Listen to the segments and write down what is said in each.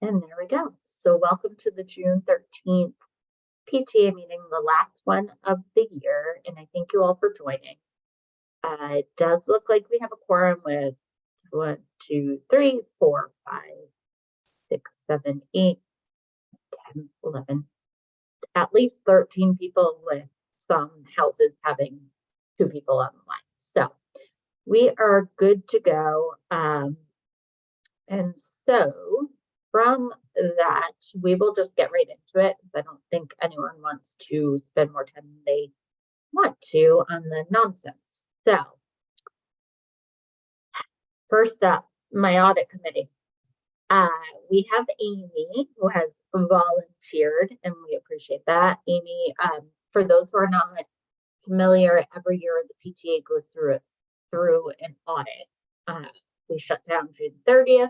And there we go. So welcome to the June 13th PTA meeting, the last one of the year, and I thank you all for joining. It does look like we have a quorum with 1, 2, 3, 4, 5, 6, 7, 8, 10, 11, at least 13 people, with some houses having 2 people on the line. So we are good to go. And so from that, we will just get right into it, because I don't think anyone wants to spend more time than they want to on the nonsense. So first up, my audit committee. We have Amy, who has volunteered, and we appreciate that. Amy, for those who are not familiar, every year the PTA goes through an audit. We shut down June 30th.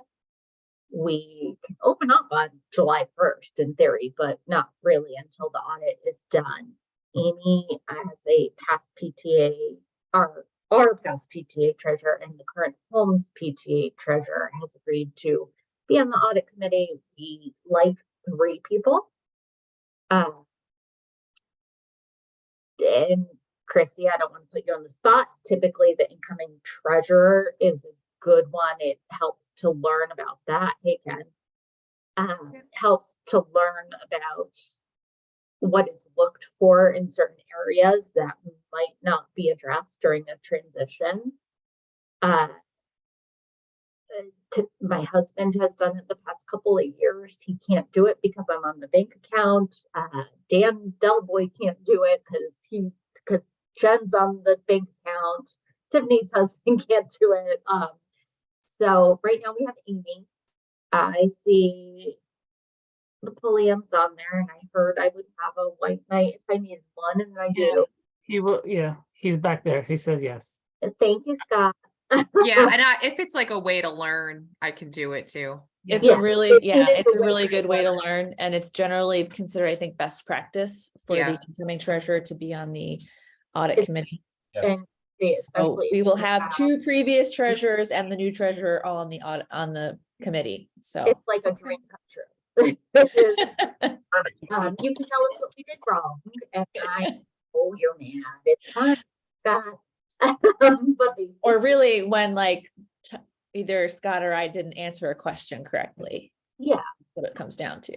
We can open up on July 1st in theory, but not really until the audit is done. Amy, as a past PTA, our past PTA treasurer and the current Holmes PTA treasurer, has agreed to be on the audit committee. We like 3 people. And Chrissy, I don't want to put you on the spot. Typically, the incoming treasurer is a good one. It helps to learn about that. Hey, Ken. Helps to learn about what is looked for in certain areas that might not be addressed during a transition. My husband has done it the past couple of years. He can't do it because I'm on the bank account. Dan Delboy can't do it because Jen's on the bank account. Tiffany's husband can't do it. So right now we have Amy. I see the Pulliam's on there, and I heard I would have a white knight if I needed one, and I do. He will, yeah, he's back there. He says yes. Thank you, Scott. Yeah, and if it's like a way to learn, I can do it too. It's a really good way to learn, and it's generally considered, I think, best practice for the incoming treasurer to be on the audit committee. Yes. So we will have 2 previous treasurers and the new treasurer all on the audit on the committee. So it's like a dream come true. This is perfect. You can tell us what we did wrong, and you're mad. It's fine, Scott. Or really when either Scott or I didn't answer a question correctly. Yeah, what it comes down to.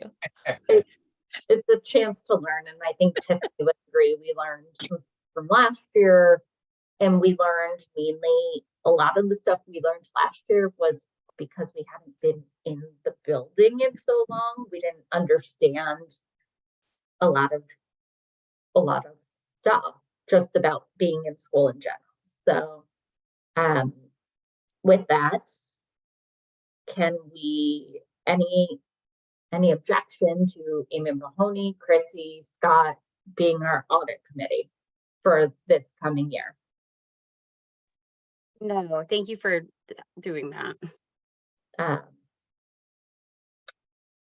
It's a chance to learn, and I think Tiffany would agree. We learned from last year, and we learned mainly a lot of the stuff we learned last year was because we hadn't been in the building in so long. We didn't understand a lot of stuff just about being in school in general. So with that, can we any objection to Amy Mahoney, Chrissy, Scott being our audit committee for this coming year? No, thank you for doing that.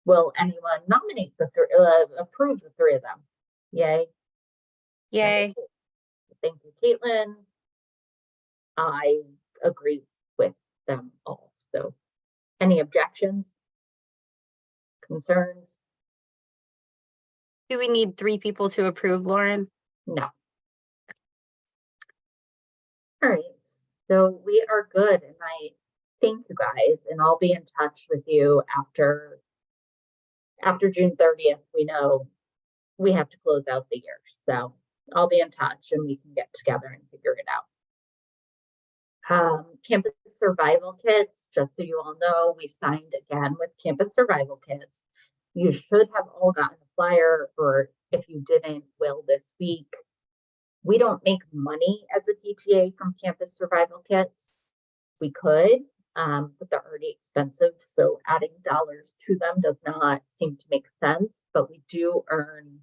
Will anyone nominate approve the 3 of them? Yay. Yay. Thank you, Caitlin. I agree with them all. So any objections? Concerns? Do we need 3 people to approve, Lauren? No. All right. So we are good, and I thank you guys, and I'll be in touch with you after June 30th. We know we have to close out the year, so I'll be in touch and we can get together and figure it out. Campus survival kits, just so you all know, we signed again with campus survival kits. You should have all gotten a flyer, or if you didn't, will this week. We don't make money as a PTA from campus survival kits. We could, but they're already expensive, so adding dollars to them does not seem to make sense. But we do earn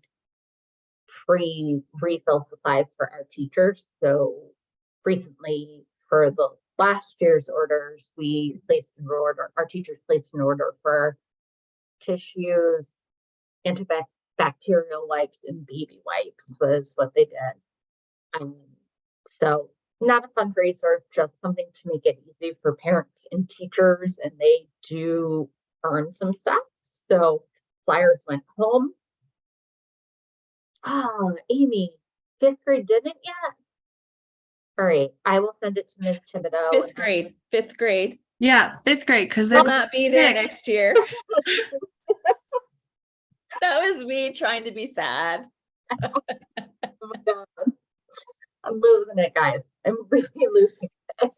free refill supplies for our teachers. So recently, for the last year's orders, we placed an order, our teachers placed an order for tissues, antibacterial wipes, and baby wipes was what they did. So not a fundraiser, just something to make it easy for parents and teachers, and they do earn some stuff. So flyers went home. Oh, Amy, 5th grade didn't yet? All right, I will send it to Ms. Thibodeau. Fifth grade. Yeah, 5th grade, because Will they're not be there pick. next year. That was me trying to be sad. Oh my God. I'm losing it, guys. I'm really losing it.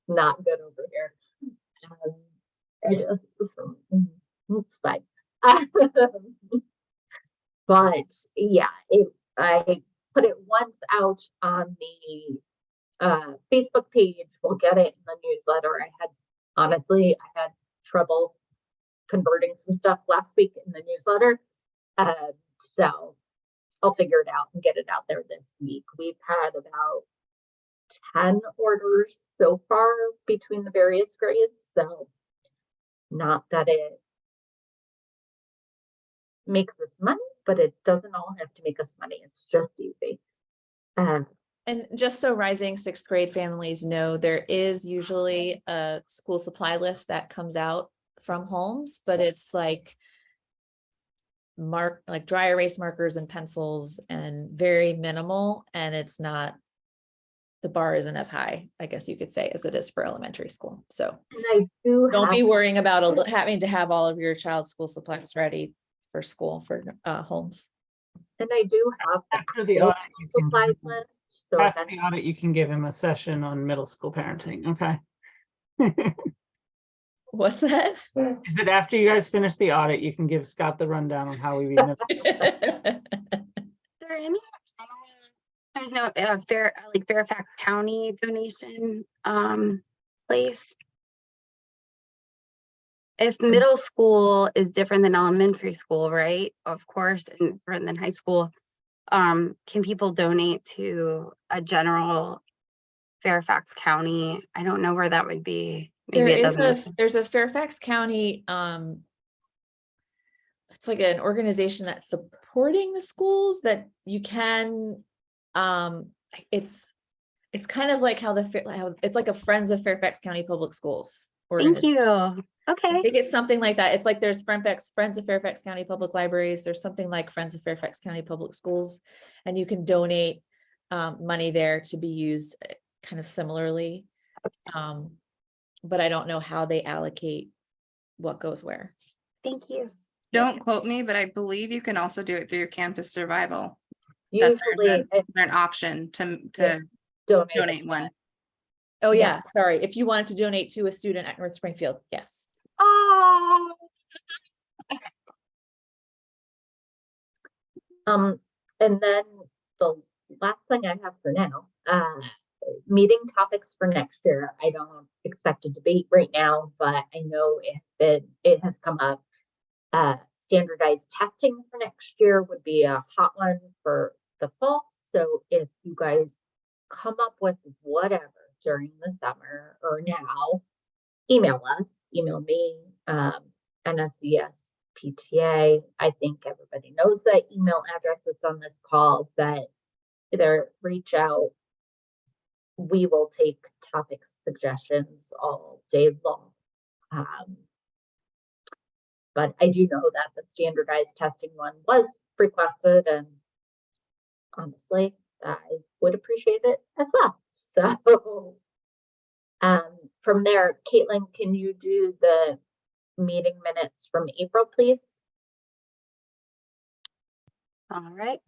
Not good over here. It's fine. But yeah, I put it once out on the Facebook page. We'll get it in the newsletter. Honestly, I had trouble converting some stuff last week in the newsletter. So I'll figure it out and get it out there this week. We've had about 10 orders so far between the various grades. So not that it makes us money, but it doesn't all have to make us money. It's just easy. And just so rising 6th grade families know, there is usually a school supply list that comes out from Holmes, but it's like dry erase markers and pencils and very minimal, and it's not, the bar isn't as high, I guess you could say, as it is for elementary school. So And I do don't be have, worrying about having to have all of your child's school supplies ready for school for Holmes. and I do have After the actual audit, you can supplies give him- list. So after that's the audit, you can give him a session on middle school parenting, okay? What's that? Is it after you guys finish the audit, you can give Scott the rundown on how we read middle? Is there any, there's no Fairfax County donation place? If middle school is different than elementary school, right? Of course, and different than high school, can people donate to a general Fairfax County? I don't know where that would be. Maybe it doesn't. There's a Fairfax County, it's like an organization that's supporting the schools that you can, it's kind of like how it's like a Friends of Fairfax County Public Schools. Thank you. I Okay. think it's something like that. It's like there's Friends of Fairfax County Public Libraries. There's something like Friends of Fairfax County Public Schools, and you can donate money there to be used kind of similarly. But I don't know how they allocate what goes where. Thank you. Don't quote me, but I believe you can also do it through campus survival. That usually there's an option to donate one. Oh Yeah. yeah, sorry. If you wanted to donate to a student at North Springfield, yes. Oh, and then the last thing I have for now, meeting topics for next year. I don't expect a debate right now, but I know it has come up. Standardized testing for next year would be a hot one for the fall. So if you guys come up with whatever during the summer or now, email me, NSES PTA. I think everybody knows that email address that's on this call, but either reach out. We will take topic suggestions all day long. But I do know that the standardized testing one was requested, and honestly, I would appreciate it as well. So from there, Caitlin, can you do the meeting minutes from April, please? all right.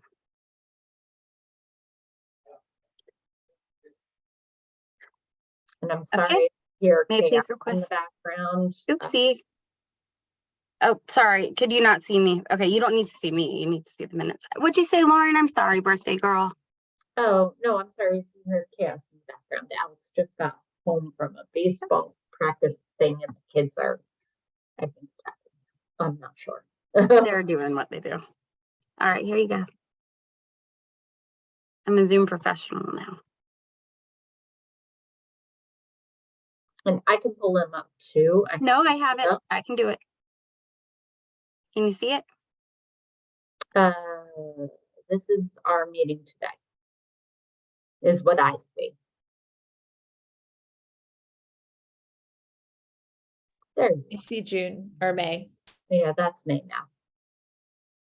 And I'm sorry to hear May I please chaos in the request- background. Oopsie. Oh, sorry. Could you not see me? Okay, you don't need to see me. You need to see the minutes. What'd you say, Lauren? I'm sorry, birthday girl. Oh, no, I'm sorry if you heard chaos in the background. Alex just got home from a baseball practice thing and the kids are, I think, I'm not sure. They're doing what they do. All right, here you go. I'm a Zoom professional now. And I can pull them up too. No, I have it. I can do it. Can you see it? This is our meeting today, is what I see. There, you I see June or May. go. Yeah, that's May now.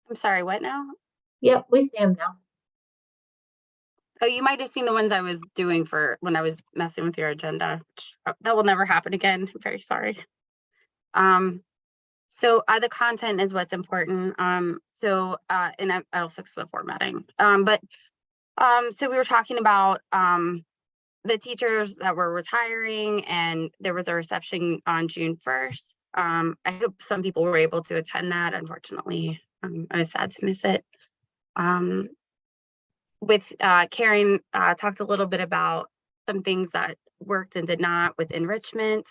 I'm sorry, what now? Yep, we see them now. Oh, you might have seen the ones I was doing for when I was messing with your agenda. That will never happen again. I'm very sorry. So the content is what's important. And I'll fix the formatting. So we were talking about the teachers that were retiring, and there was a reception on June 1st. I hope some people were able to attend that. Unfortunately, I was sad to miss it. With Karen talked a little bit about some things that worked and did not with enrichment.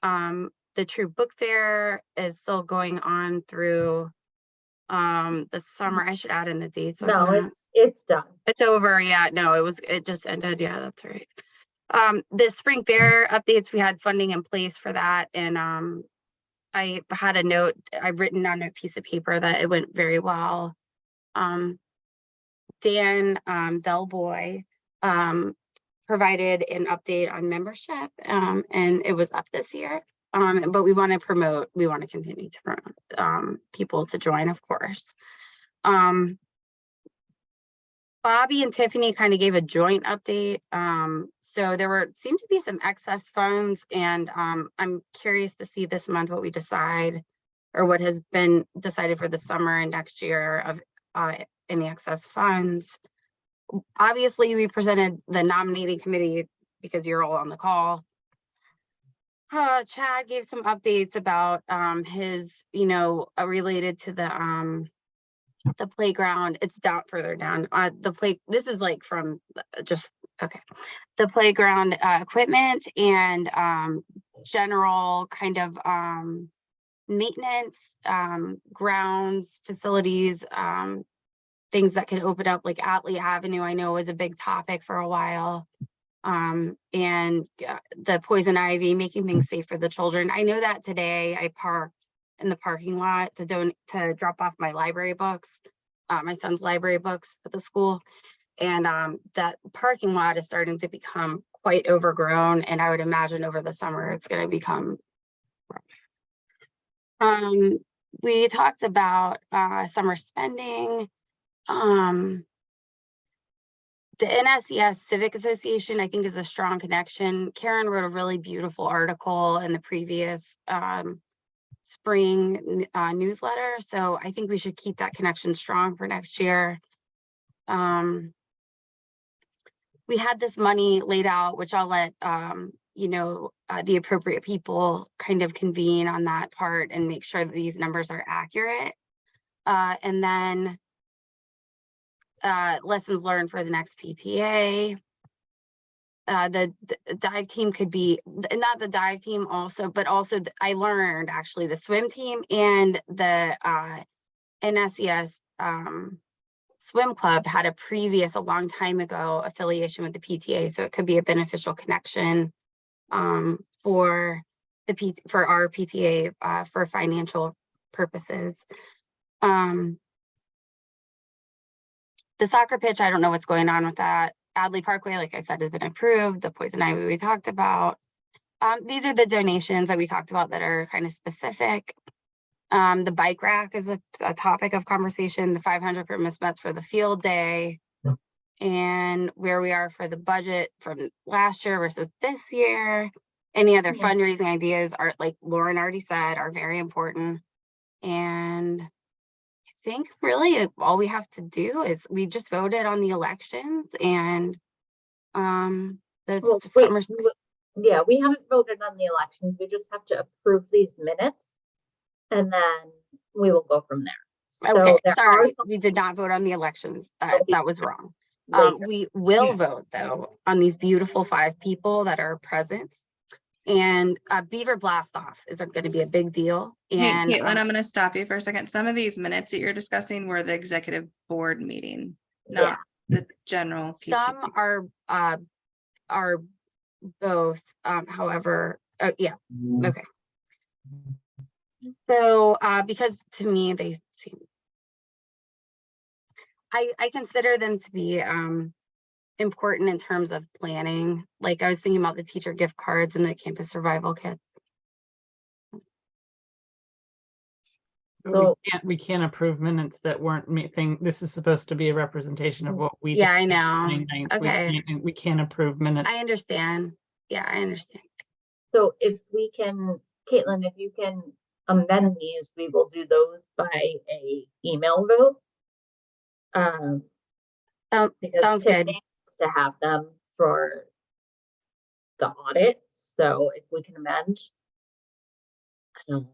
The True Book Fair is still going on through the summer. I should add in the dates on No, that. it's done. It's over. Yeah, no, it just ended. Yeah, that's right. The spring fair updates, we had funding in place for that. And I had a note I've written on a piece of paper that it went very well. Dan Delboy provided an update on membership, and it was up this year. But we want to continue to promote people to join, of course. Bobby and Tiffany kind of gave a joint update. So there seemed to be some excess funds, and I'm curious to see this month what we decide, or what has been decided for the summer and next year of any excess funds. Obviously, we presented the nominating committee because you're all on the call. Chad gave some updates about his, related to the playground. It's down further down. This is like from just okay. The playground equipment and general kind of maintenance, grounds, facilities, things that could open up, like Atlee Avenue, I know was a big topic for a while. And the poison ivy, making things safe for the children. I know that today I parked in the parking lot to drop off my library books, my son's library books at the school. And that parking lot is starting to become quite overgrown. And I would imagine over the summer, it's going to become rough. We talked about summer spending. The NSES Civic Association, I think, is a strong connection. Karen wrote a really beautiful article in the previous spring newsletter. So I think we should keep that connection strong for next year. We had this money laid out, which I'll let the appropriate people kind of convene on that part and make sure that these numbers are accurate. And then lessons learned for the next PTA. The dive team could be, not the dive team also, but also I learned actually the swim team and the NSES swim club had a long time ago affiliation with the PTA. So it could be a beneficial connection for our PTA for financial purposes. The soccer pitch, I don't know what's going on with that. Adley Parkway, like I said, has been approved. The poison ivy we talked about. These are the donations that we talked about that are kind of specific. The bike rack is a topic of conversation. The 500 for Miss Metz for the field day. And where we are for the budget from last year versus this year. Any other fundraising ideas are, like Lauren already said, are very important. And I think really all we have to do is we just voted on the elections and summer. Yeah, we haven't voted on the elections. We just have to approve these minutes, and then we will go from there. Okay, So sorry, we did not vote on the elections. That was wrong. We will vote though on these beautiful 5 people that are present. And Beaver Blast Off is going to be a big deal. And Hey, Caitlin, I'm going to stop you for a second. Some of these minutes that you're discussing were the executive board meeting, not the general PTA. Some are both. However, yeah, okay. So because to me they seem, I consider them to be important in terms of planning. Like I was thinking about the teacher gift cards and the campus survival kits. But So- we can't approve minutes that weren't this is supposed to be a representation of what we. Yeah, I discussed know. 29th. Okay. We can't approve minutes. I understand. Yeah, I understand. So if we can, Caitlin, if you can amend these, we will do those by a email vote. Because Sounds good. Tiffany needs to have them for the audit, so if we can amend. And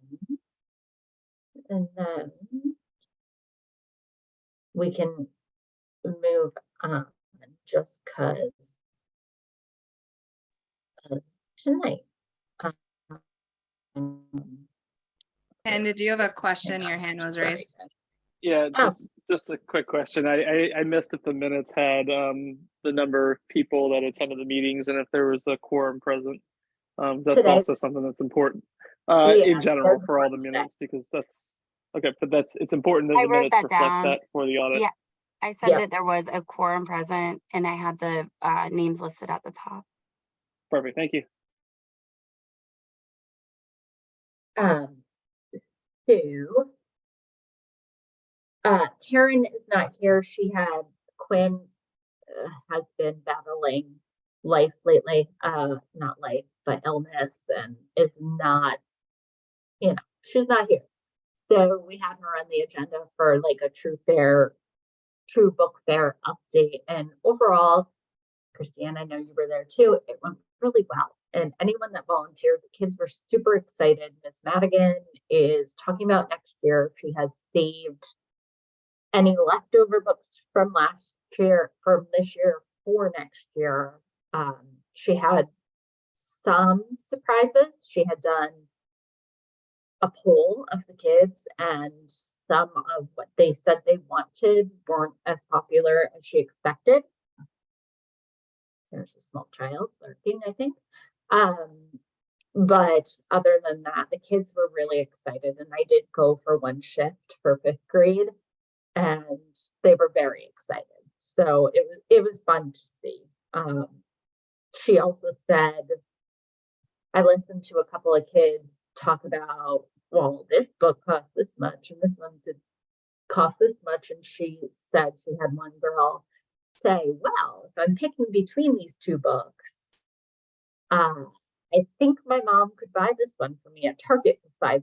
then we can move on just cause tonight. Um, And did you have a question? Your hand was raised. Yeah, Oh. just a quick question. I missed if the minutes had the number of people that attended the meetings and if there was a quorum present. That's Today. also something that's important Yeah, in general there's for all the one today. minutes because that's okay. But it's important that I the wrote minutes that reflect down. that for the audit. Yeah. I said Yep. that there was a quorum present and I had the names listed at the top. Perfect. Thank you. Two. Karen is not here. She had Quinn has been battling life lately. Not life, but illness, and is not. She's not here. So we had her on the agenda for like a true book fair update. And overall, Christiane, I know you were there too. It went really well. And anyone that volunteered, the kids were super excited. Miss Madigan is talking about next year. She has saved any leftover books from this year for next year. She had some surprises. She had done a poll of the kids, and some of what they said they wanted weren't as popular as she expected. There's a small child lurking, I think. But other than that, the kids were really excited, and I did go for one shift for 5th grade, and they were very excited. So it was fun to see. She also said, I listened to a couple of kids talk about, well, this book cost this much and this one did cost this much. And she said she had one girl say, well, if I'm picking between these two books, I think my mom could buy this one for me at Target for $5.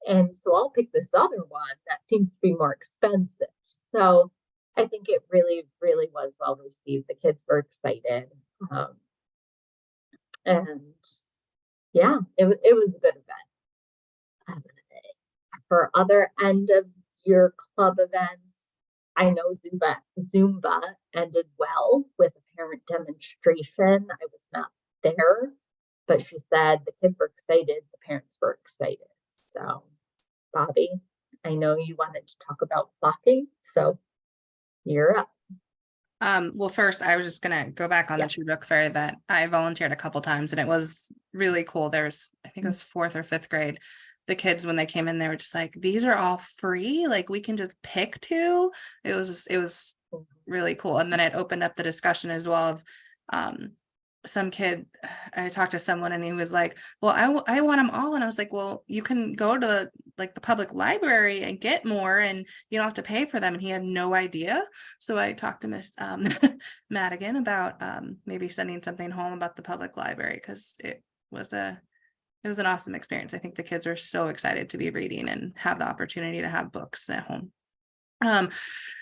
And so I'll pick this other one that seems to be more expensive. So I think it really, really was well received. The kids were excited. And yeah, it was a good event. For other end of year club events, I know Zumba ended well with a parent demonstration. I was not there, but she said the kids were excited, the parents were excited. So, Bobby, I know you wanted to talk about flocking, so you're up. Well, first, I was just gonna go back on Yeah. the True Book Fair that I volunteered a couple times and it was really cool. There's, I think it was 4th or 5th grade. The kids, when they came in, they were just like, these are all free. Like we can just pick two. It was really cool. And then it opened up the discussion as well of some kid. I talked to someone and he was like, well, I want them all. And I was like, well, you can go to like the public library and get more and you don't have to pay for them. And he had no idea. So I talked to Miss Madigan about maybe sending something home about the public library because it was an awesome experience. I think the kids were so excited to be reading and have the opportunity to have books at home.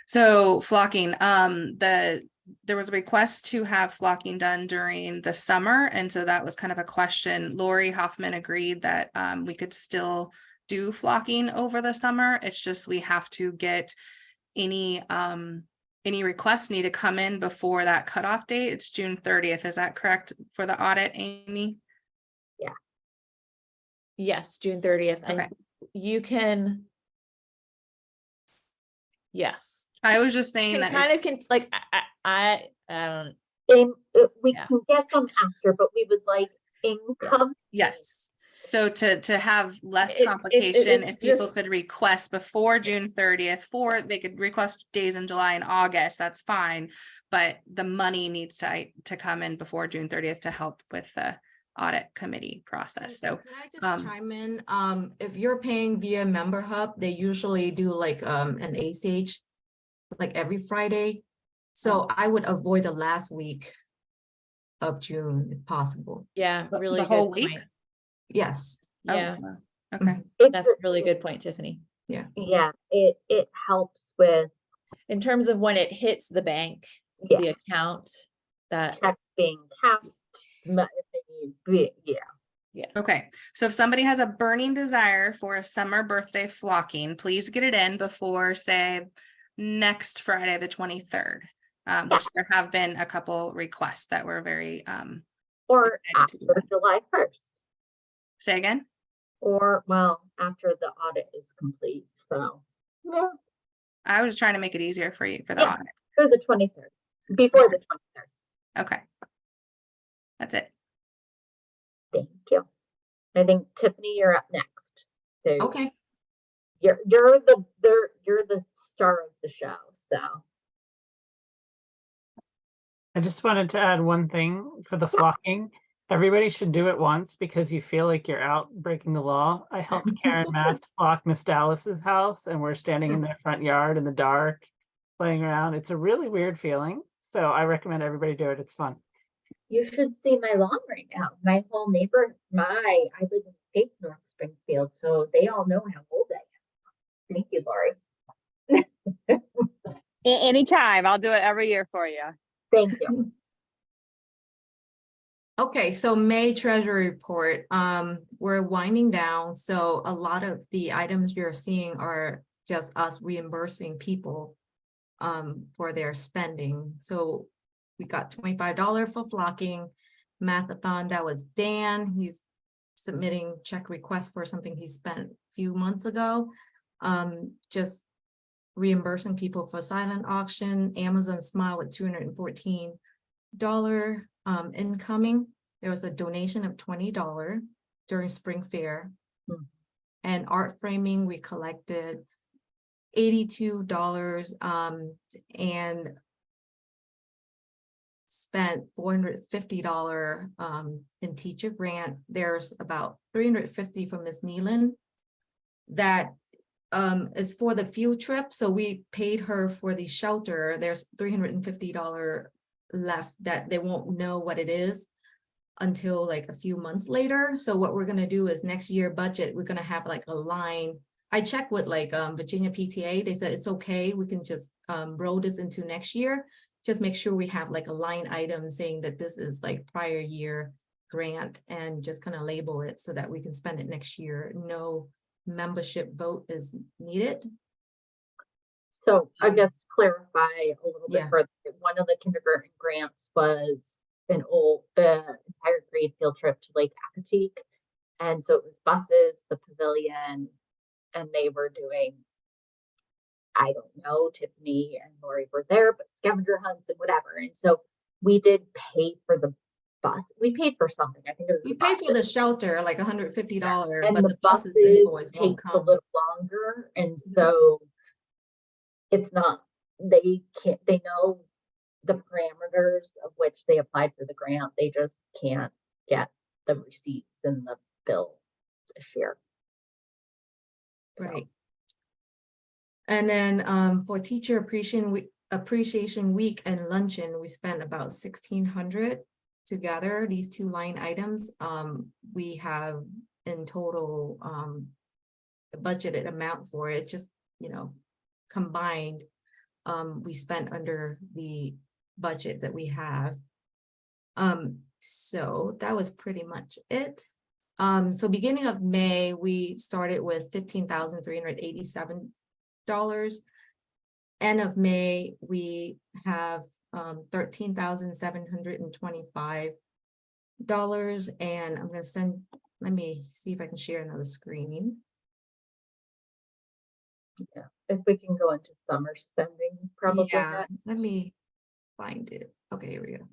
So flocking, there was a request to have flocking done during the summer. And so that was kind of a question. Lori Hoffman agreed that we could still do flocking over the summer. It's just we have to get any requests need to come in before that cutoff date. It's June 30th. Is that correct for the audit, Amy? Yes, June 30th. Okay. And you can. Yes. I was just saying that Kind of can like, I don't. And we Yeah. can get them after, but we would like income. yes. So to have less It- complication, if it's people just- could request before June 30th, they could request days in July and August, that's fine. But the money needs to come in before June 30th to help with the audit committee process. So Can I just um, chime in? If you're paying via Member Hub, they usually do like an ACH like every Friday. So I would avoid the last week of June if possible. Yeah, the really whole good week. point. Yes. Yeah, Oh, okay. It's that's a really good point, Tiffany. Yeah, it helps with In terms of when it hits the bank, Yeah. the account, that, checks being cashed. Yeah, Okay, so if somebody has a burning desire for a summer birthday flocking, please get it in before, say, next Friday, the 23rd. Which there have been a couple requests that were very, or excited to do after July 1st, say again? or well, after the audit is complete. So yeah, I was trying to make it easier for you for the Yeah. audit. for the 23rd, before the 23rd. Okay. That's it. Thank you. I think Tiffany, you're up next. So Okay. you're the star of the show. So I just wanted to add one thing for the flocking. Everybody should do it once because you feel like you're out breaking the law. I helped Karen Mass flock Miss Dallas's house, and we're standing in their front yard in the dark, playing around. It's a really weird feeling. So I recommend everybody do it. It's fun. you should see my lawn right now. My whole I live in Cape North Springfield, so they all know how old I am. Thank you, Lori. Anytime. I'll do it every year for you. Thank you. Okay, so May Treasury Report, we're winding down, so a lot of the items you're seeing are just us reimbursing people for their spending. So we got $25 for flocking, Mathathon, that was Dan, he's submitting check requests for something he spent a few months ago. Just reimbursing people for silent auction, Amazon Smile with $214 incoming. There was a donation of $20 during spring fair. And art framing, we collected $82 and spent $450 in teacher grant. There's about $350 from Ms. Nealon that is for the field trip. So we paid her for the shelter. There's $350 left that they won't know what it is until like a few months later. So what we're gonna do is next year budget, we're gonna have like a line. I checked with like Virginia PTA, they said it's okay, we can just roll this into next year. Just make sure we have like a line item saying that this is like prior year grant and just kind of label it so that we can spend it next year. No membership vote is needed. So I guess clarify a little bit Yeah. further. One of the kindergarten grants was an entire grade field trip to Lake Akatik. And so it was buses, the pavilion, and they were doing, I don't know, Tiffany and Lori were there, but scavenger hunts and whatever. And so we did pay for the bus. We paid for something. I think it was We the pay for the buses. shelter, like $150, And but the the buses buses invoice won't takes a come. little longer. And so it's not, they know the parameters of which they applied for the grant. They just can't get the receipts and the bill this year. So, Right. And then for teacher appreciation week and luncheon, we spent about $1,600 together, these two line items. We have in total a budgeted amount for it, just, you know, combined, we spent under the budget that we have. So that was pretty much it. So beginning of May, we started with $15,387. End of May, we have $13,725. And I'm gonna let me see if I can share another screen. yeah, if we can go into summer spending, probably Yeah, not. let me find it. Okay, here we go.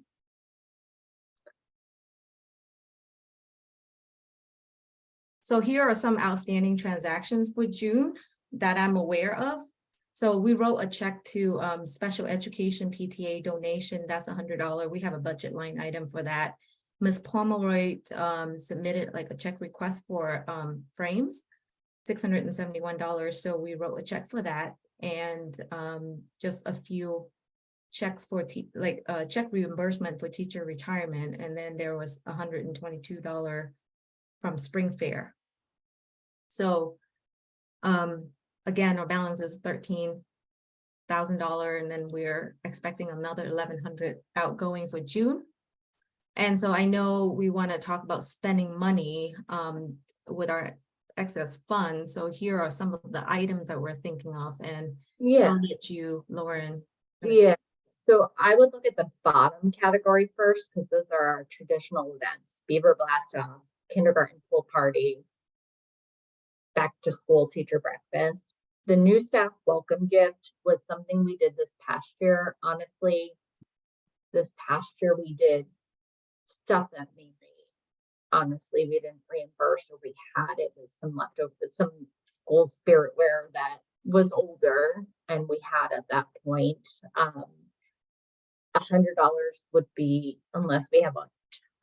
So here are some outstanding transactions for June that I'm aware of. So we wrote a check to special education PTA donation. That's $100. We have a budget line item for that. Ms. Pomeroy submitted like a check request for frames, $671. So we wrote a check for that, and just a few checks for check reimbursement for teacher retirement, and then there was $122 from Spring Fair. So again, our balance is $13,000, and then we're expecting another $1,100 outgoing for June. And so I know we want to talk about spending money with our excess funds. So here are some of the items that we're thinking of, and Yeah, I'll let you, Lauren. yeah. So I would look at the bottom category first, because those are our traditional events: Beaver Blast Off, kindergarten pool party, back to school teacher breakfast. The new staff welcome gift was something we did this past year. Honestly, this past year we did stuff that mainly, honestly, we didn't reimburse, or we had it with some leftover, some school spirit wear that was older and we had at that point. $100 would be, unless we have a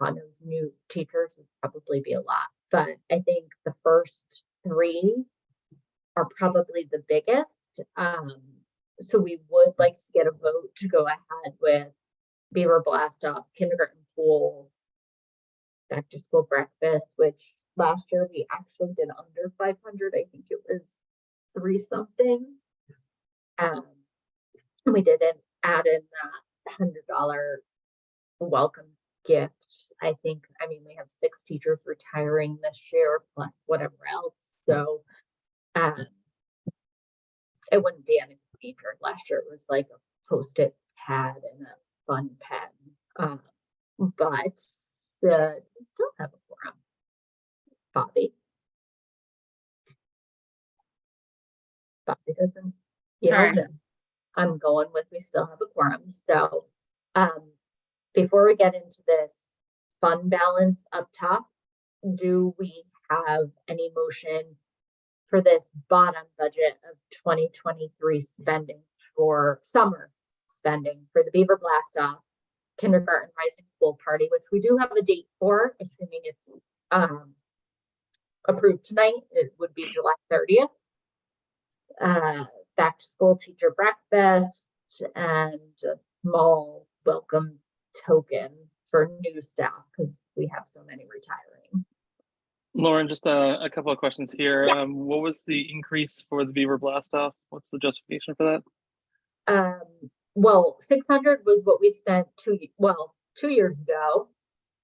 ton of new teachers, would probably be a lot. But I think the first three are probably the biggest. So we would like to get a vote to go ahead with Beaver Blast Off, kindergarten pool, back to school breakfast, which last year we actually did under 500. I think it was 3 something. And we didn't add in that $100 welcome gift. I think, I mean, we have 6 teachers retiring this year plus whatever else. So it wouldn't be anything major. Last year it was like a Post-it pad and a fun pen. But we still have a forum. Bobby doesn't, Sorry. I'm going with, we still have a quorum. So before we get into this fund balance up top, do we have any motion for this bottom budget of 2023 spending for summer spending for the Beaver Blast Off, kindergarten rising pool party, which we do have a date for, assuming it's approved tonight? It would be July 30th. Back to school teacher breakfast, and a small welcome token for new staff, because we have so many retiring. Lauren, just a couple of questions here. Yeah. What was the increase for the Beaver Blast Off? What's the justification for that? Well, 600 was what we spent 2 years ago.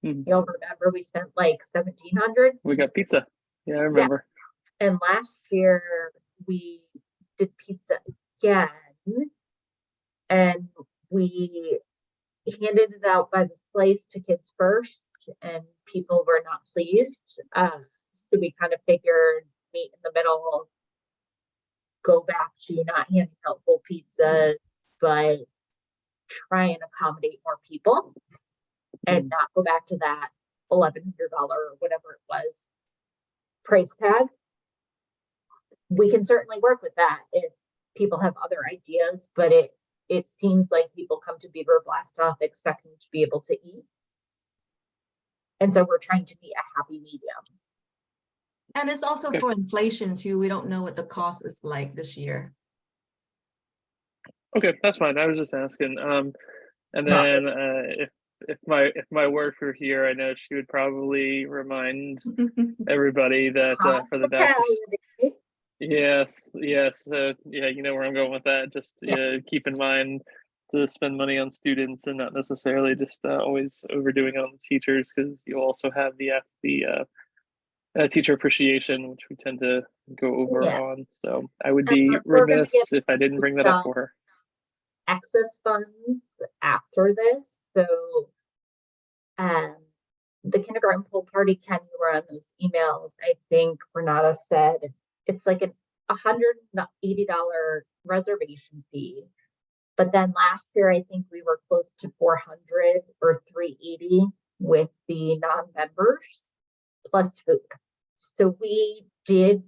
Mhm. You'll remember we spent like 1,700. We got pizza. Yeah, I remember. Yeah. And last year we did pizza again, and we handed it out by the slice to kids first, and people were not pleased. So we kind of figured meet in the middle, go back to not handing out full pizza, but try and accommodate more people, and not go back to that $1,100 or whatever it was price tag. We can certainly work with that if people have other ideas, but it seems like people come to Beaver Blast Off expecting to be able to eat. And so we're trying to meet a happy medium. And it's also for inflation too. We don't know what the cost is like this year. Okay, that's fine. I was just asking. And then if my work were here, I know she would probably remind everybody that for the back. Yes. Yeah, you know where I'm going with that. Just keep in mind to spend money on students and not necessarily just always overdoing it on the teachers, because you also have the teacher appreciation, which we tend to go over on. So I would be remiss if I didn't bring that up for her. Excess funds after this. So the kindergarten pool party, Ken, you were on those emails. I think Renata said it's like an $180 reservation fee. But then last year, I think we were close to 400 or 380 with the non-members plus food. So we did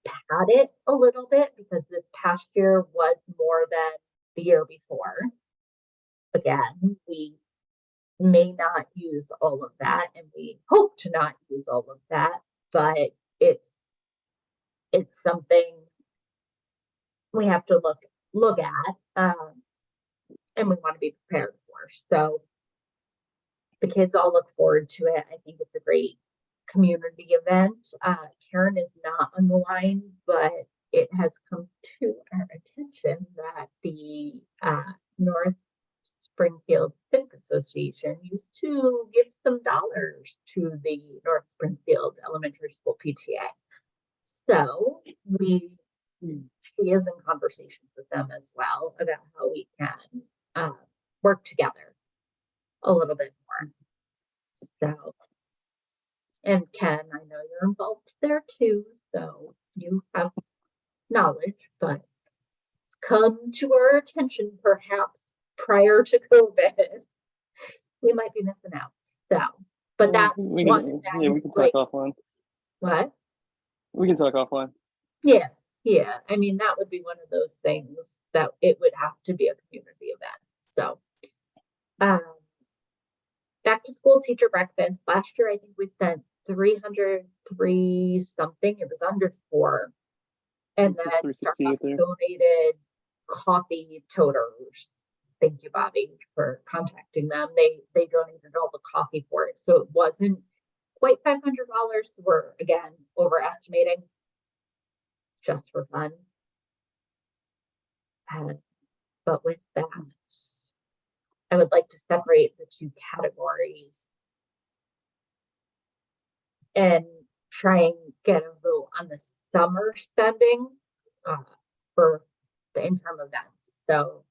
pad it a little bit, because this past year was more than the year before. Again, we may not use all of that, and we hope to not use all of that, but it's something we have to look at, and we want to be prepared for. So the kids all look forward to it. I think it's a great community event. Karen is not on the line, but it has come to our attention that the North Springfield Civic Association used to give some dollars to the North Springfield Elementary School PTA. So she is in conversations with them as well about how we can work together a little bit more. So, and Ken, I know you're involved there too, so you have knowledge, but it's come to our attention perhaps prior to COVID, we might be missing out. So, but that's we one can, that, yeah, we can talk like, offline. what? We can talk offline. Yeah, yeah. I mean, that would be one of those things that it would have to be a community event. So, back to school teacher breakfast. Last year, I think we spent 303 something. It was under 4. And then 368 Starbucks there. donated coffee toters. Thank you, Bobby, for contacting them. They donated all the coffee for it. So it wasn't quite $500. We're again overestimating just for fun. But with that, I would like to separate the two categories and try and get a vote on the summer spending for the interim events. So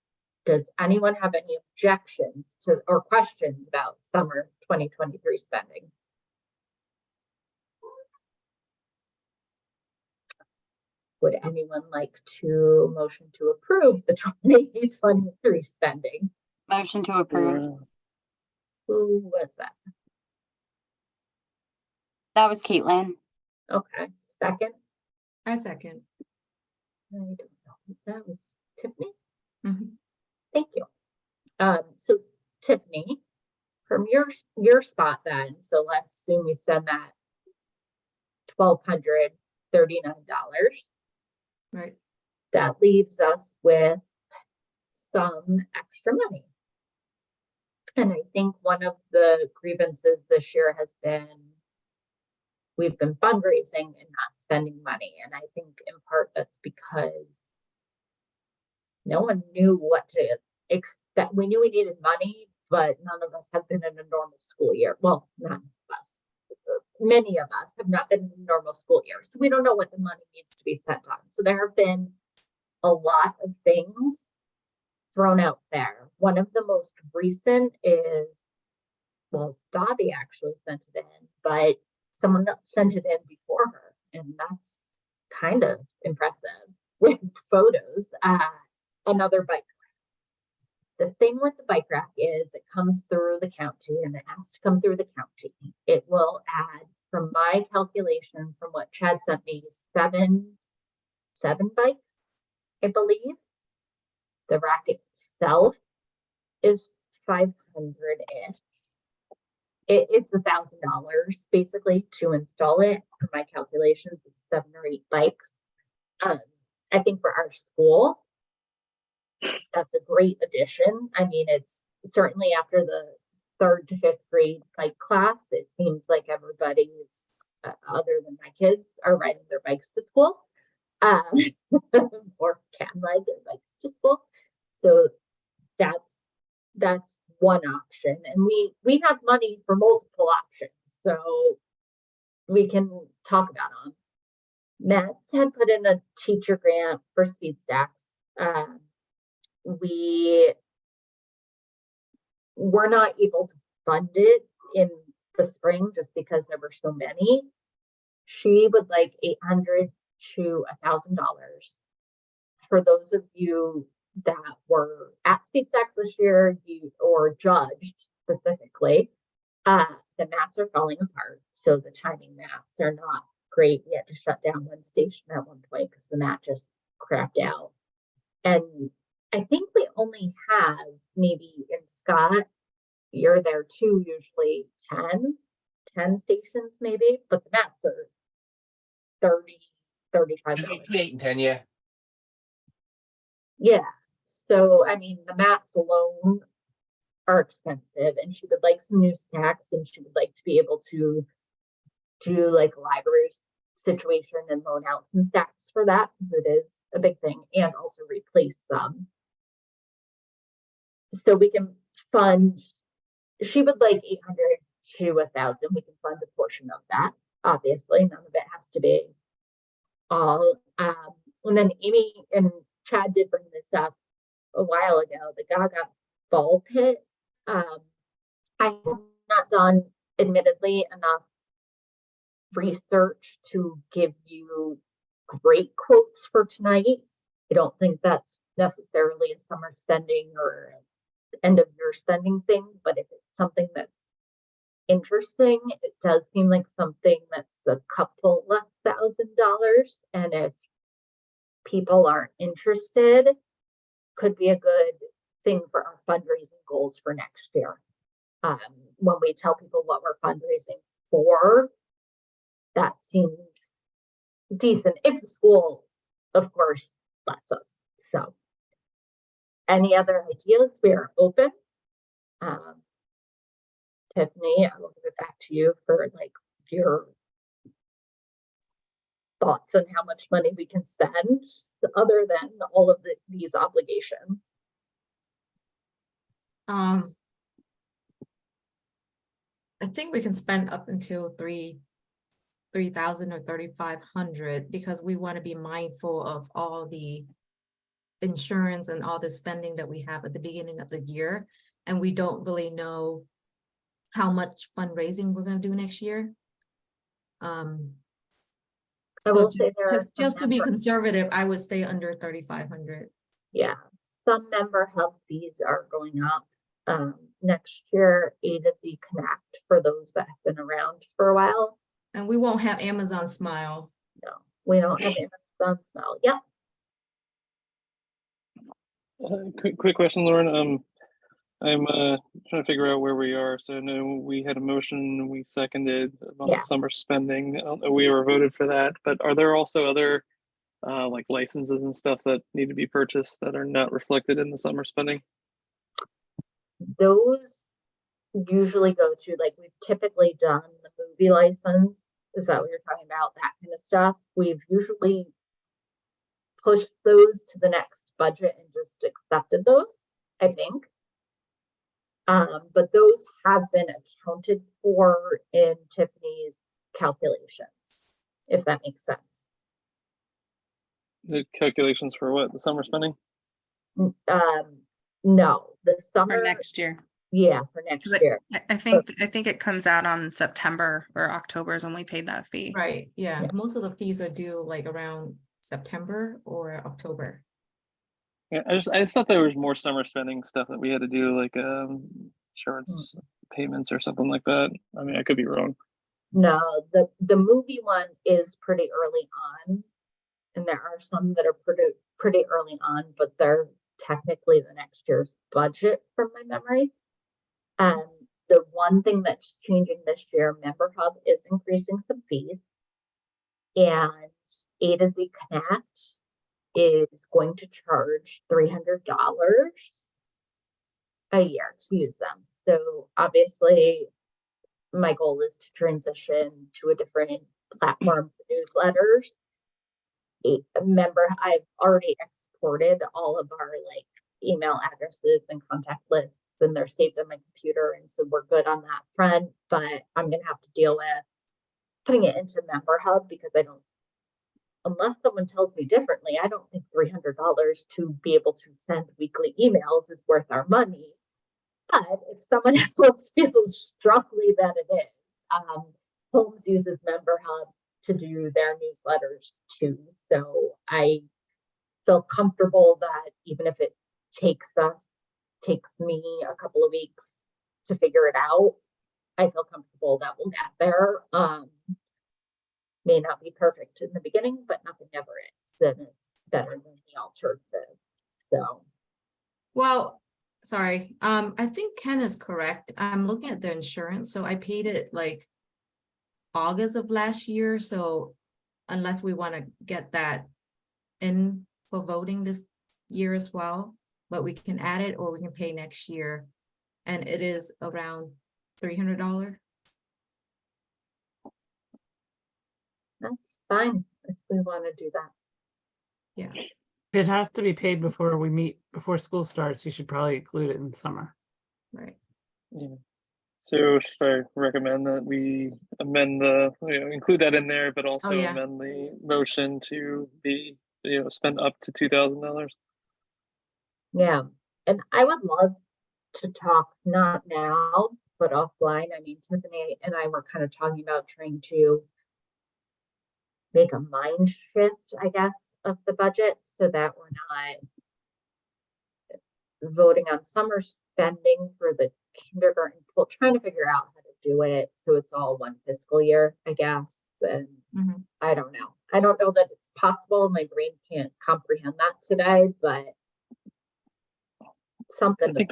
does anyone have any objections to or questions about summer 2023 spending? Would anyone like to motion to approve the 2023 spending? Motion to approve. Who was that? That was Caitlin. Okay, second. I second. I don't know. That was Tiffany. Mhm. Thank you. So Tiffany, from your spot then, so let's assume we spend that $1,239. Right. That leaves us with some extra money. And I think one of the grievances this year has been we've been fundraising and not spending money. And I think in part that's because no one knew what to expect. We knew we needed money, but none of us have been in a normal school year. Well, none of us. Many of us have not been in a normal school year. So we don't know what the money needs to be spent on. So there have been a lot of things thrown out there. One of the most recent is, well, Bobby actually sent it in, but someone else sent it in before her. And that's kind of impressive with photos. Another bike rack. The thing with the bike rack is it comes through the county and it has to come through the county. It will add, from my calculation, from what Chad sent me, seven bikes, I believe. The rack itself is $500-ish. It's $1,000 basically to install it. For my calculations, it's 7 or 8 bikes. I think for our school, that's a great addition. I mean, it's certainly after the 3rd to 5th grade bike class, it seems like everybody's, other than my kids, are riding their bikes to school, or can ride their bikes to school. So that's one option, and we have money for multiple options, so we can talk about them. Matt's had put in a teacher grant for speed stacks. We were not able to fund it in the spring just because there were so many. She would like $800 to $1,000. For those of you that were at speed stacks this year, or judged specifically, the mats are falling apart. So the timing mats are not great. We had to shut down one station at one point because the mat just crapped out. And I think we only have maybe in Scott you're there too, usually 10 stations maybe, but the mats are 30, 35. Between 8 and 10, yeah. Yeah. So, I mean, the mats alone are expensive, and she would like some new snacks, and she would like to be able to do like a library situation and loan out some stacks for that, because it is a big thing, and also replace them. So we can fund, she would like 800 to 1,000. We can fund a portion of that. Obviously, none of it has to be all. And then Amy and Chad did bring this up a while ago, the Gaga ball pit. I have not done, admittedly, enough research to give you great quotes for tonight. I don't think that's necessarily a summer spending or end of year spending thing, but if it's something that's interesting, it does seem like something that's a couple of $1,000, and if people aren't interested, could be a good thing for our fundraising goals for next year. When we tell people what we're fundraising for, that seems decent if the school, of course, lets us. So, any other ideas? We are open. Tiffany, I will give it back to you for like your thoughts on how much money we can spend other than all of these obligations. I think we can spend up until 3,000 or 3,500, because we want to be mindful of all the insurance and all the spending that we have at the beginning of the year, and we don't really know how much fundraising we're going to do next year. So just to be conservative, I would stay under 3,500. Yeah, some member hub fees are going up next year. A to Z Connect for those that have been around for a while. And we won't have Amazon Smile. No, we don't have Amazon Smile. Yep. Quick question, Lauren. I'm trying to figure out where we are. So I know we had a motion, we seconded about summer spending. I don't know we were voted for that, but are there also other like licenses and stuff that need to be purchased that are not reflected in the summer spending? Those usually go to, like, we've typically done the movie license. Is that what you're talking about? That kind of stuff. We've usually pushed those to the next budget and just accepted those, I think. But those have been accounted for in Tiffany's calculations, if that makes sense. The calculations for what? The summer spending? No, the summer For next year. Yeah, for next year. I think it comes out on September or October is when we paid that fee. Right. Yeah. Most of the fees are due like around September or October. Yeah, I just thought there was more summer spending stuff that we had to do, like insurance payments or something like that. I mean, I could be wrong. No, the movie one is pretty early on, and there are some that are pretty early on, but they're technically the next year's budget from my memory. The one thing that's changing this year, Member Hub is increasing some fees, and A to Z Connect is going to charge $300 a year to use them. So obviously my goal is to transition to a different platform for newsletters. Remember, I've already exported all of our like email addresses and contact lists, and they're saved on my computer, and so we're good on that front. But I'm gonna have to deal with putting it into Member Hub, because I don't, unless someone tells me differently, I don't think $300 to be able to send weekly emails is worth our money. But if someone else feels strongly that it is, Holmes uses Member Hub to do their newsletters too. So I feel comfortable that even if it takes me a couple of weeks to figure it out, I feel comfortable that we'll get there. May not be perfect in the beginning, but nothing ever is, and it's better than the alternative. So sorry. I think Ken is correct. I'm looking at the insurance, so I paid it like August of last year, so unless we want to get that in for voting this year as well, but we can add it or we can pay next year. And it is around $300. That's fine if we want to do that. Yeah, If it has to be paid before we meet, before school starts, you should probably include it in the summer. right. Yeah. So should I recommend that we amend include that in there, but also yeah. amend the motion to be, spend up to $2,000? Yeah, and I would love to talk, not now, but offline. I mean, Tiffany and I were kind of talking about trying to make a mind shift, I guess, of the budget so that we're not voting on summer spending for the kindergarten, trying to figure out how to do it so it's all one fiscal year, I guess. And Mhm. I don't know. I don't know that it's possible. My brain can't comprehend that today, but something I think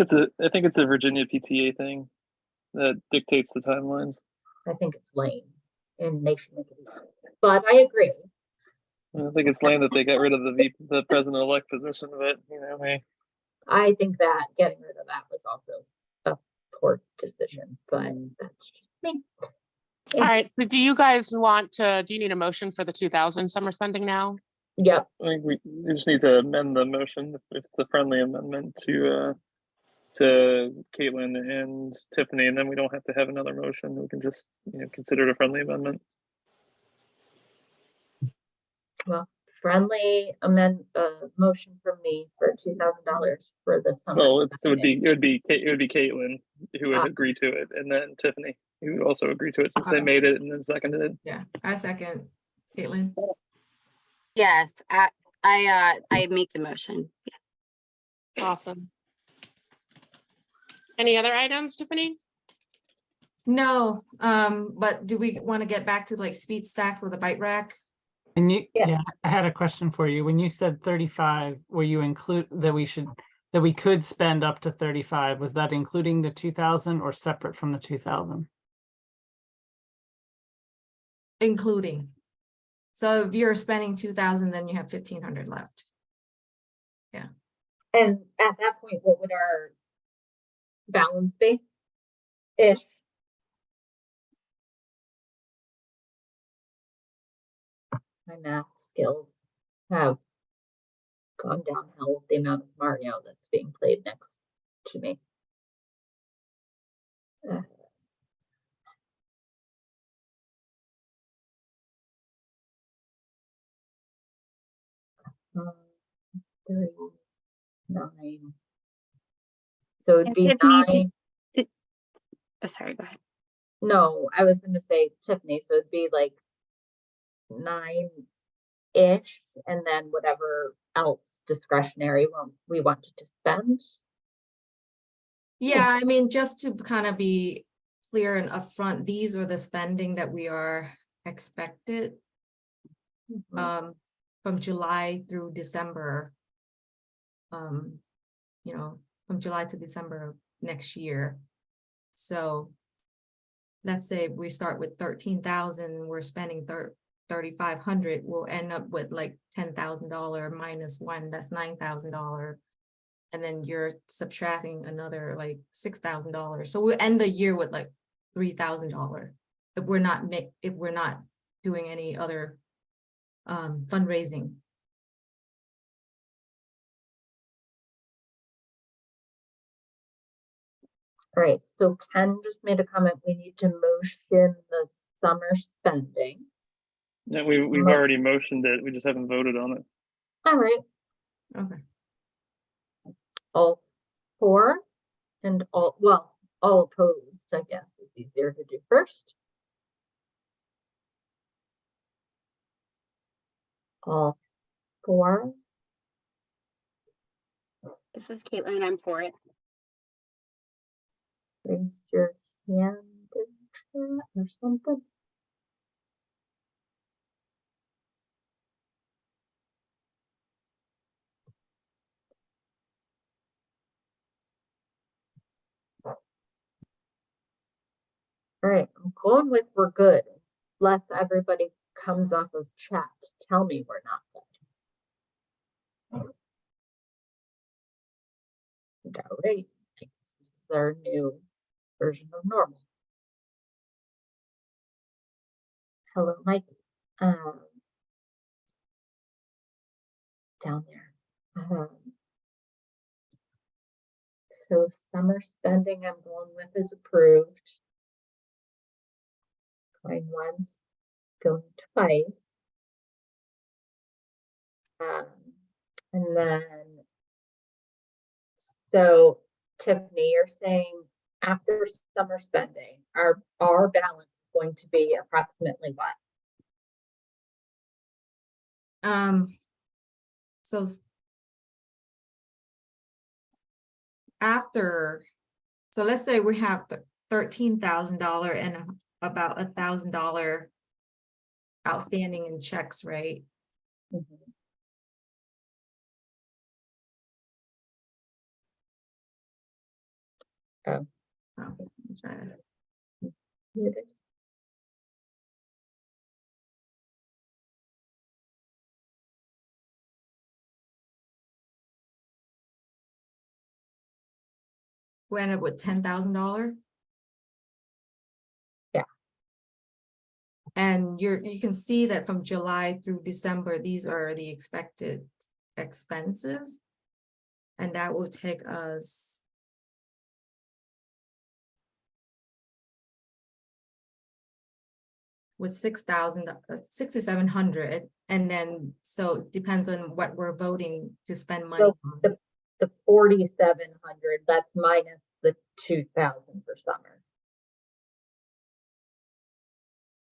it's a Virginia PTA thing that dictates the timelines. I think it's lame and they should make it easy. But I agree. I think it's lame that they got rid of the president-elect position, but hey. I think that getting rid of that was also a poor decision, but that's just me. All right, so do you guys do you need a motion for the 2,000 summer spending now? Yep. I think we just need to amend the motion if it's a friendly amendment to Caitlin and Tiffany, and then we don't have to have another motion. We can just consider it a friendly amendment. Well, friendly motion from me for $2,000 for the summer. Well, it would spending. be Caitlin who would agree to it, and then Tiffany who would also agree to it since they made it and then seconded it. Yeah, I second. Caitlin? Yes, I make the motion. Awesome. Any other items, Tiffany? No, but do we want to get back to like speed stacks or the bike rack? And you, Yeah. yeah, I had a question for you. When you said 35, were you include that we could spend up to 35? Was that including the 2,000 or separate from the 2,000? Including. So if you're spending 2,000, then you have 1,500 left. And at that point, what would our balance be? Ish. My math skills have gone downhill with the amount of Mario that's being played next to me. Uh, 39. So it'd And be Tiffany, 9. Oh, sorry, go ahead. No, I was going to say Tiffany. So it'd be like 9-ish, and then whatever else discretionary we wanted to spend. Yeah, I mean, just to kind of be clear and upfront, these are the spending that we are expected from July through December. From July to December of next year. So let's say we start with 13,000, we're spending 3,500, we'll end up with like $10,000 minus 1, that's $9,000. And then you're subtracting another like $6,000. So we'll end the year with like $3,000 if we're not doing any other fundraising. All right, so Ken just made a comment. We need to motion the summer spending. Yeah, we've already motioned it. We just haven't voted on it. All right, Okay. all for and all opposed, I guess is easier to do first. All for. This is Caitlin, I'm for it. Raise your hand in chat or something. All right, I'm going with we're good. Unless everybody comes off of chat to tell me we're not good. All right, this is our new version of normal. Hello, Mike. Down there. So summer spending I'm going with is approved. Going once, going twice. And then, so Tiffany, you're saying after summer spending, our balance is going to be approximately what? So after, so let's say we have $13,000 and about $1,000 outstanding in checks, right? Mhm. Oh. Oh, I'm trying to- Muted. We end up with $10,000. Yeah. And you can see that from July through December, these are the expected expenses. And that will take us with 6,700, and then so it depends on what we're voting to spend money So on. the 4,700, that's minus the 2,000 for summer.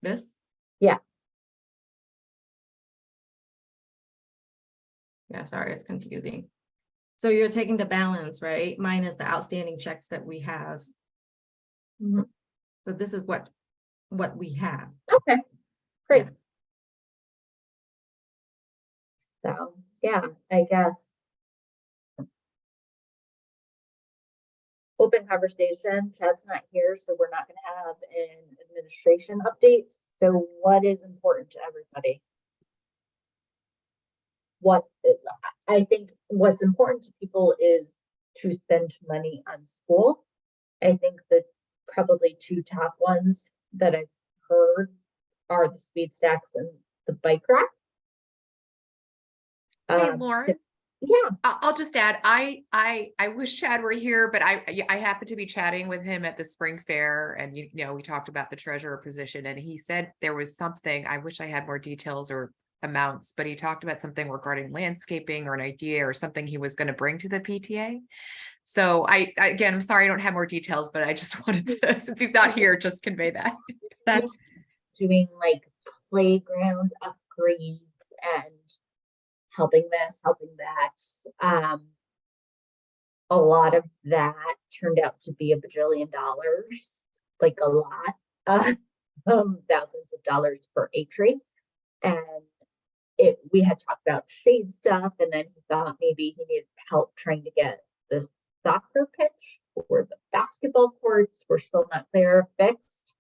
This? Yeah. Yeah, sorry, it's confusing. So you're taking the balance, right? Minus the outstanding checks that we have. Mhm. So this is what we have. Okay, great. Yeah. So yeah, I guess open conversation. Chad's not here, so we're not going to have an administration update. So what is important to everybody? What I think what's important to people is to spend money on school. I think the probably two top ones that I've heard are the speed stacks and the bike rack. Hey, Lauren. Yeah. I'll just add, I wish Chad were here, but I happened to be chatting with him at the spring fair, and you know, we talked about the treasurer position, and he said there was something, I wish I had more details or amounts, but he talked about something regarding landscaping or an idea or something he was going to bring to the PTA. So again, I'm sorry I don't have more details, but I just wanted to, since he's not here, just convey that. That's Doing like playground upgrades and helping this, helping that. A lot of that turned out to be $1 bajillion, like a lot, thousands of dollars for a tree. And we had talked about shade stuff, and then he thought maybe he needed help trying to get this soccer pitch or the basketball courts were still not clear fixed.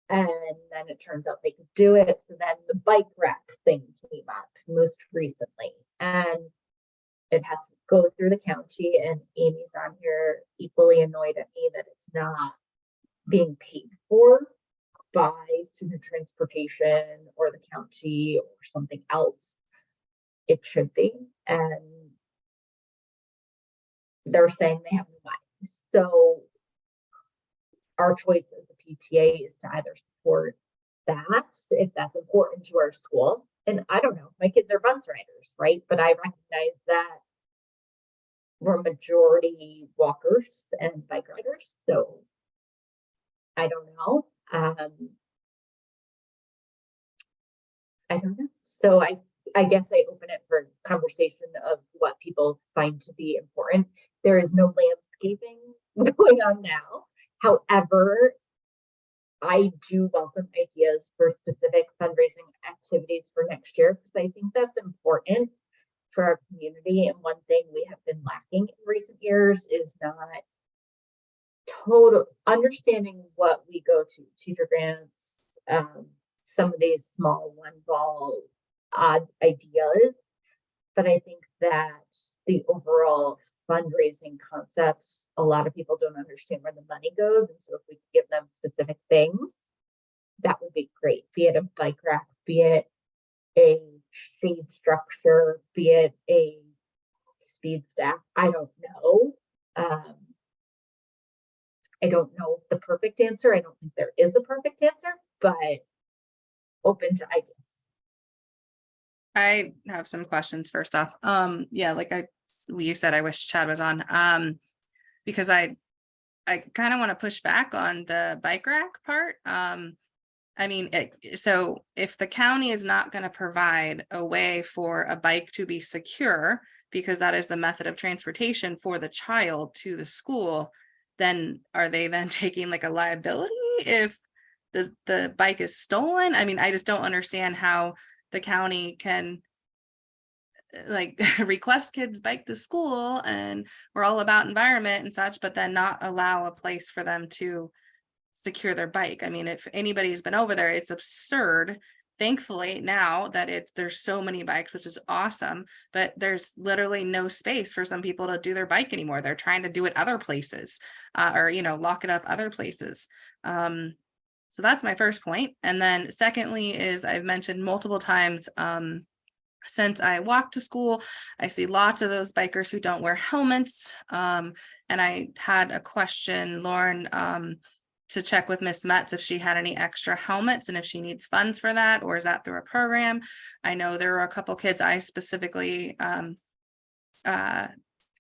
And then it turns out they could do it. So then the bike rack thing came up most recently, and it has to go through the county, and Amy's on here equally annoyed at me that it's not being paid for by student transportation or the county or something else. It should be. And they're saying they have no money. So our choice as the PTA is to either support that if that's important to our school. And I don't know, my kids are bus riders, right? But I recognize that we're majority walkers and bike riders. So I don't know. I don't know. So I guess I open it for conversation of what people find to be important. There is no landscaping going on now. However, I do welcome ideas for specific fundraising activities for next year, because I think that's important for our community. And one thing we have been lacking in recent years is not total understanding what we go to teacher grants, some of these small one ball odd ideas, but I think that the overall fundraising concepts, a lot of people don't understand where the money goes, and so if we give them specific things, that would be great. Be it a bike rack, be it a shade structure, be it a speed stack. I don't know. I don't know the perfect answer. I don't think there is a perfect answer, but open to ideas. I have some questions first off. Yeah, like you said, I wish Chad was on. Because I kind of want to push back on the bike rack part. I mean, so if the county is not going to provide a way for a bike to be secure, because that is the method of transportation for the child to the school, then are they then taking like a liability if the bike is stolen? I mean, I just don't understand how the county can like request kids bike to school and we're all about environment and such, but then not allow a place for them to secure their bike. I mean, if anybody's been over there, it's absurd. Thankfully now that there's so many bikes, which is awesome, but there's literally no space for some people to do their bike anymore. They're trying to do it other places, or lock it up other places. So that's my first point. And then secondly is I've mentioned multiple times, since I walk to school, I see lots of those bikers who don't wear helmets. And I had a question, Lauren, to check with Miss Metz if she had any extra helmets and if she needs funds for that, or is that through a program? I know there were a couple kids I specifically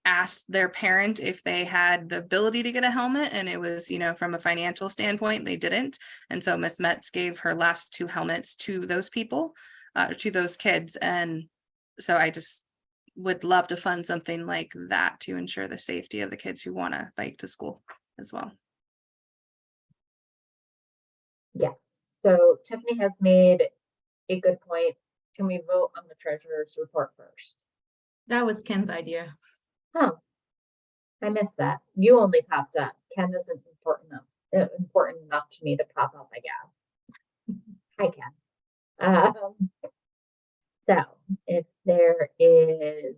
asked their parent if they had the ability to get a helmet, and it was, from a financial standpoint, they didn't. And so Miss Metz gave her last 2 helmets to those people. To those kids. And so I just would love to fund something like that to ensure the safety of the kids who want to bike to school as well. Yes. So Tiffany has made a good point. Can we vote on the treasurer's report first? That was Ken's idea. Oh, I missed that. You only popped up. Ken isn't important enough to me to pop up, I guess. Hi, Ken. So if there is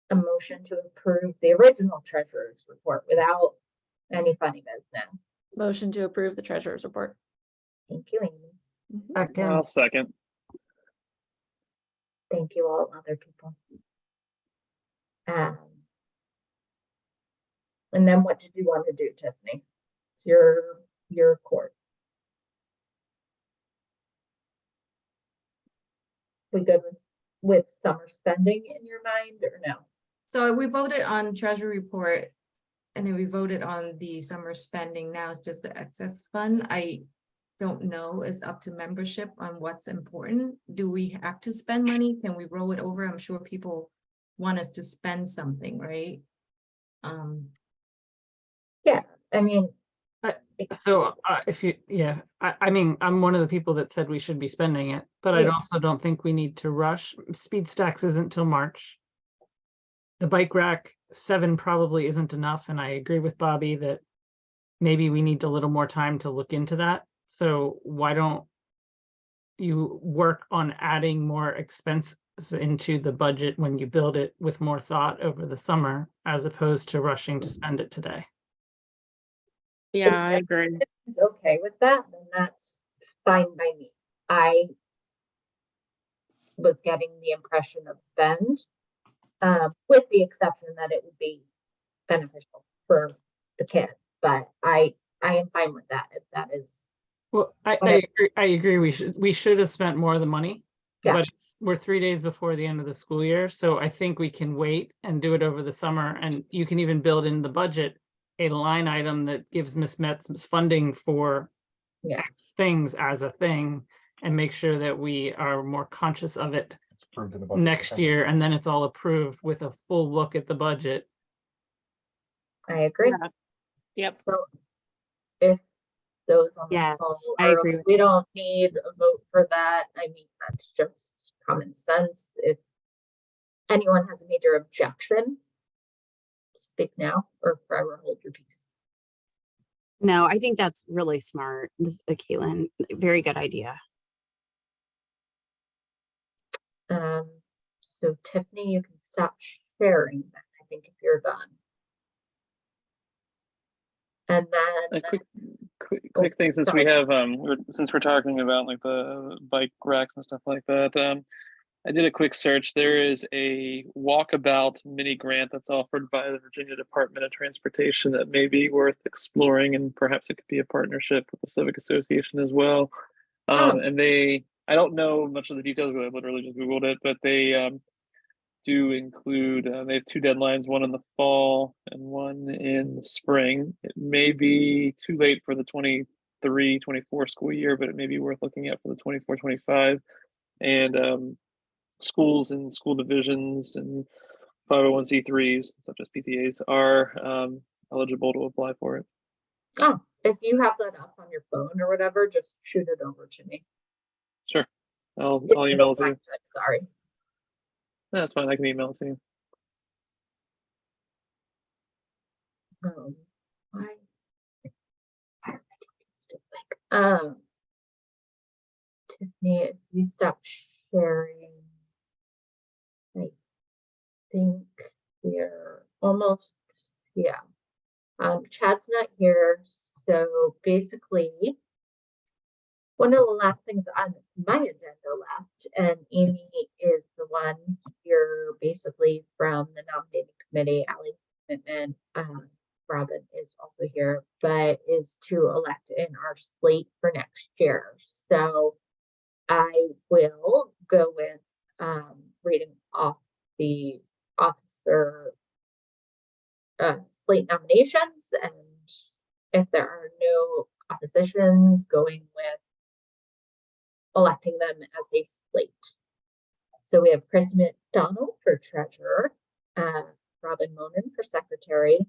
a motion to approve the original treasurer's report without any funny business. Motion to approve the treasurer's report. Thank you, Amy. Second. I'll second. Thank you all other people. And then what did you want to do, Tiffany? It's your court. We good with summer spending in your mind or no? So we voted on treasury report and then we voted on the summer spending. Now it's just the excess fund. I don't know, it's up to membership on what's important. Do we have to spend money? Can we roll it over? I'm sure people want us to spend something, right? Yeah, I mean, So I mean, I'm one of the people that said we should be spending it, but I Yeah. also don't think we need to rush. Speed stacks isn't till March. The bike rack 7 probably isn't enough, and I agree with Bobby that maybe we need a little more time to look into that. So why don't you work on adding more expenses into the budget when you build it with more thought over the summer, as opposed to rushing to spend it today? Yeah, I agree. If it's okay with that, then that's fine by me. I was getting the impression of spend, with the exception that it would be beneficial for the kid. But I am fine with that if that is. Well, I agree. We should have spent more of the money, Yeah. but we're 3 days before the end of the school year, so I think we can wait and do it over the summer. And you can even build in the budget a line item that gives Miss Metz funding for X things as a thing, and make sure that we are more conscious of it next year, and then it's all approved with a full look at the budget. I agree. Yeah. Yep. So if those on the Yes, call I are agree like, with we don't need a vote for that. I mean, that's just common sense. If anyone has a major objection, speak now or forever hold your peace? No, I think that's really smart. This, Caitlin, very good idea. So Tiffany, you can stop sharing then, I think, if you're done. And then A quick thing, since sorry. we have since we're talking about like the bike racks and stuff like that, I did a quick search. There is a walkabout mini grant that's offered by the Virginia Department of Transportation that may be worth exploring, and perhaps it could be a partnership with the Civic Association as well. And I don't know much of the details, but I literally just Googled it, but they do include, they have 2 deadlines, one in the fall and one in the spring. It may be too late for the 23-24 school year, but it may be worth looking at for the 24-25. And schools and school divisions and 501c3s, such as PTAs, are eligible to apply for it. Oh, if you have that up on your phone or whatever, just shoot it over to me. Sure. I'll If you email don't it to you. mind, I'm sorry. That's fine. I can email it to you. Why? Tiffany, if you stop sharing, I think we're almost, yeah. Chad's not here, so basically, one of the last things on my agenda left, and Amy is the one here basically from the nominating committee, Allie Commitment, Robin is also here, but is to elect in our slate for next year. So I will go with reading off the officer slate nominations, and if there are no oppositions, going with electing them as a slate. So we have Chris McDonald for treasurer, Robin Monin for secretary,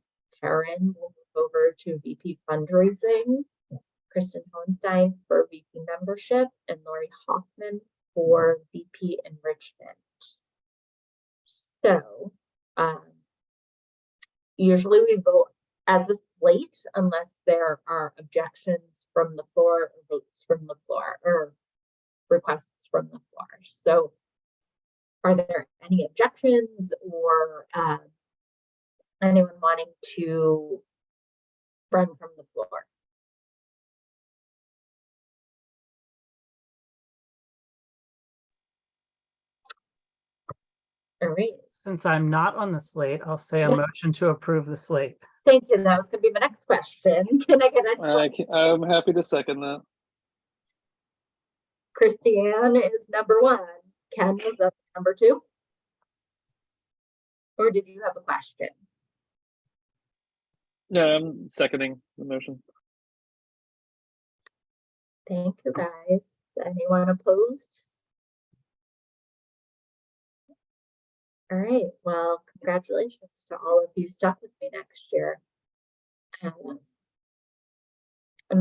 Karen will move over to VP fundraising, Kristen Hohenstein for VP membership, and Lori Hoffman for VP enrichment. So usually we vote as a slate unless there are objections from the floor or votes from the floor or requests from the floor. So are there any objections or anyone wanting to run from the floor? All right. Since I'm not on the slate, I'll say a motion to approve the slate. Thank you. That was going to be my next question. Can I get a I'm happy to second that. Christiane is number 1. Ken was up number 2. Or did you have a question? No, I'm seconding the motion. Thank you, guys. Anyone opposed? All right. Well, congratulations to all of you stuck with me next year. I'm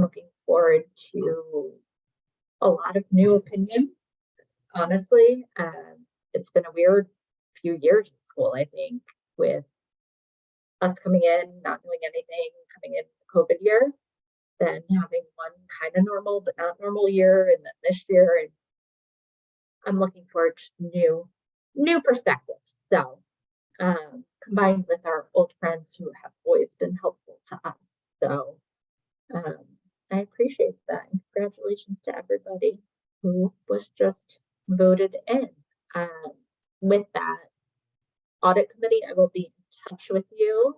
looking forward to a lot of new opinion. Honestly, it's been a weird few years in school, I think, with us coming in, not knowing anything, coming in the COVID year, then having one kind of normal but not normal year, and then this year, and I'm looking forward to new perspectives. So combined with our old friends who have always been helpful to us. So I appreciate that. And congratulations to everybody who was just voted in. With that, audit committee, I will be in touch with you.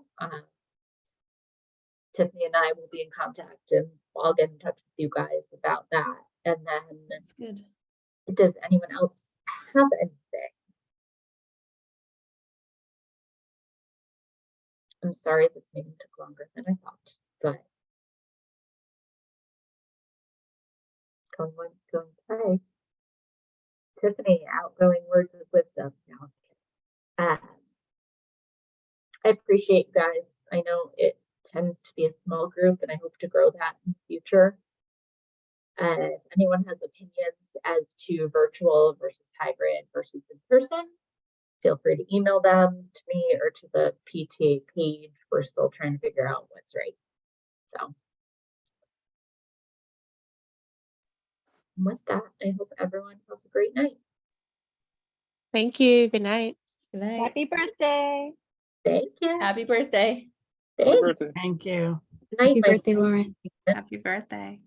Tiffany and I will be in contact, and I'll get in touch with you guys about that. And then That's good. does anyone else have anything? I'm sorry this meeting took longer than I thought, but it's going once, going twice. Tiffany, outgoing words of wisdom. No. I appreciate you guys. I know it tends to be a small group, and I hope to grow that in the future. If anyone has opinions as to virtual versus hybrid versus in person, feel free to email them to me or to the PTA page. We're still trying to figure out what's right. So with that, I hope everyone has a great night. Thank you. Good night. Good night. Happy birthday. Thank you. Happy birthday. Happy Thanks. birthday. Thank you. Good night, Happy my birthday, Lauren. Happy birthday.